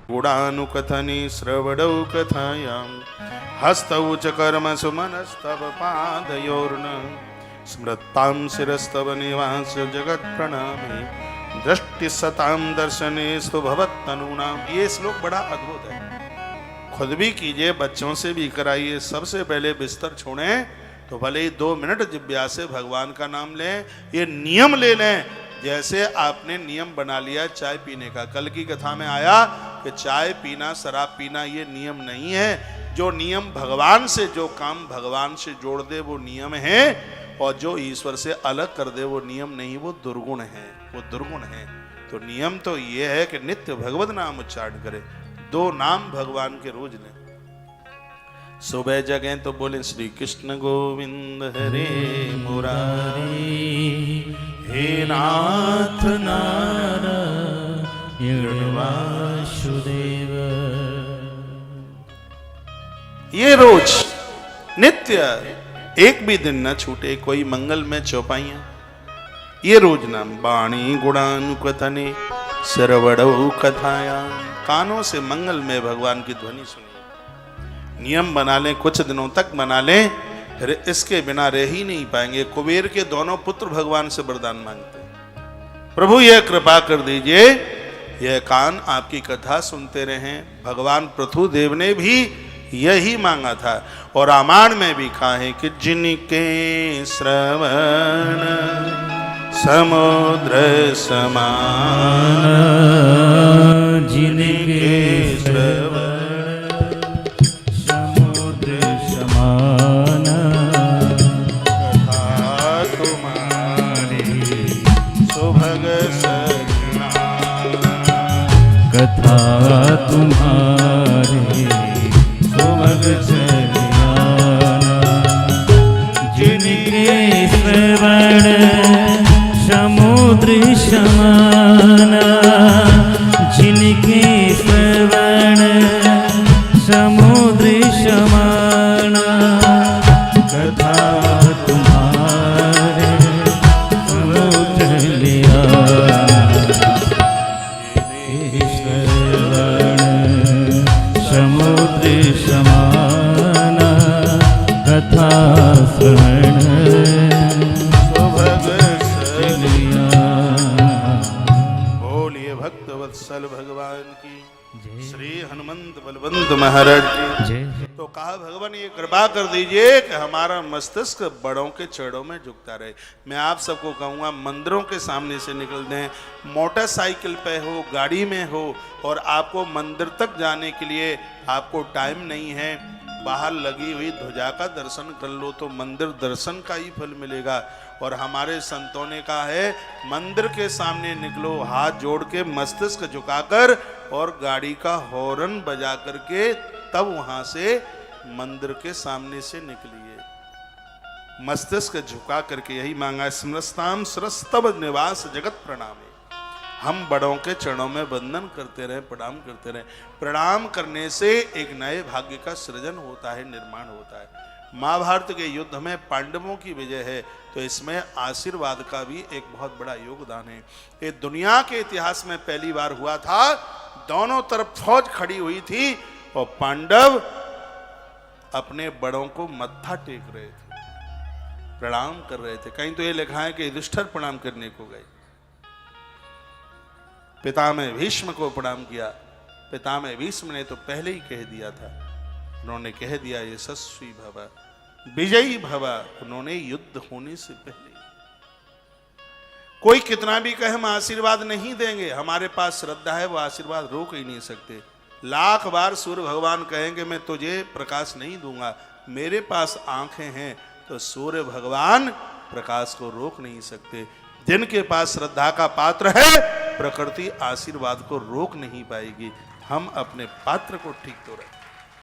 गुणानुकथने श्रवणौ कथायां हस्तौ च कर्मसु मनस्तव पादयोर्न स्मृतां शिरस्तव निवास जगत् प्रणामे दृष्टि सतां दर्शनेस्तु भवत्तनूनाम। ये श्लोक बड़ा अद्भुत है, खुद भी कीजिए, बच्चों से भी कराइए। सबसे पहले बिस्तर छोड़ें तो भले ही 2 मिनट जिब्या से भगवान का नाम लें। ये नियम ले लें, जैसे आपने नियम बना लिया चाय पीने का। कल की कथा में आया कि चाय पीना, शराब पीना ये नियम नहीं है। जो नियम भगवान से, जो काम भगवान से जोड़ दे वो नियम है, और जो ईश्वर से अलग कर दे वो नियम नहीं, वो दुर्गुण है, वो दुर्गुण है। तो नियम तो ये है कि नित्य भगवत नाम उच्चारण करें। 2 नाम भगवान के रोज लें। सुबह जगें तो बोले श्री कृष्ण गोविंद हरे मुरारी, हे नाथ नारायण वासुदेव। ये रोज नित्य, एक भी दिन न छूटे। कोई मंगल में चौपाइयां, ये रोज नाम। वाणी गुणानुकथने श्रवणौ कथायां, कानों से मंगल में भगवान की ध्वनि सुनिए। नियम बना लें, कुछ दिनों तक बना लें, फिर इसके बिना रह ही नहीं पाएंगे। कुबेर के दोनों पुत्र भगवान से वरदान मांगते हैं, प्रभु यह कृपा कर दीजिए, यह कान आपकी कथा सुनते रहें। भगवान पृथुदेव ने भी यही मांगा था, और रामायण में भी कहा है कि जिनके श्रवण समुद्र समान, जिनके श्रवण समुद्र समान, कथा तुम्हारी सुभग सजना, कथा तुम्हारी सुभग सजना, जिनके श्रवण समुद्र समान, जिनके श्रवण समुद्र समान, कथा तुम्हारे समुद्र लिया, श्रवण समुद्र समान, कथा श्रवण भगवान की। श्री हनुमंत बलवंत महाराज जी। तो कहा भगवान ये कृपा कर दीजिए कि हमारा मस्तिष्क बड़ों के चरणों में झुकता रहे। मैं आप सबको कहूँगा मंदिरों के सामने से निकल दें, मोटरसाइकिल पे हो, गाड़ी में हो, और आपको मंदिर तक जाने के लिए आपको टाइम नहीं है, बाहर लगी हुई ध्वजा का दर्शन कर लो तो मंदिर दर्शन का ही फल मिलेगा। और हमारे संतों ने कहा है मंदिर के सामने निकलो हाथ जोड़ के, मस्तिष्क झुकाकर, और गाड़ी का हॉर्न बजा करके तब वहां से मंदिर के सामने से निकलिए। मस्तिष्क झुका करके यही मांगा, स्मृताम सरस्तव निवास जगत प्रणामे। हम बड़ों के चरणों में वंदन करते रहे, प्रणाम करते रहे। प्रणाम करने से एक नए भाग्य का सृजन होता है, निर्माण होता है। महाभारत के युद्ध में पांडवों की विजय है, तो इसमें आशीर्वाद का भी एक बहुत बड़ा योगदान है। ये दुनिया के इतिहास में पहली बार हुआ था, दोनों तरफ फौज खड़ी हुई थी और पांडव अपने बड़ों को मत्था टेक रहे थे, प्रणाम कर रहे थे। कहीं तो ये लिखा है कि युधिष्ठिर प्रणाम करने को गए, पितामह भीष्म को प्रणाम किया। पितामह भीष्म ने तो पहले ही कह दिया था, उन्होंने कह दिया यशस्वी भव विजयी भव, उन्होंने युद्ध होने से पहले। कोई कितना भी कहे हम आशीर्वाद नहीं देंगे, हमारे पास श्रद्धा है, वो आशीर्वाद रोक ही नहीं सकते। लाख बार सूर्य भगवान कहेंगे मैं तुझे प्रकाश नहीं दूंगा, मेरे पास आंखें हैं, तो सूर्य भगवान प्रकाश को रोक नहीं सकते। जिनके पास श्रद्धा का पात्र है, प्रकृति आशीर्वाद को रोक नहीं पाएगी। हम अपने पात्र को ठीक तो रखें।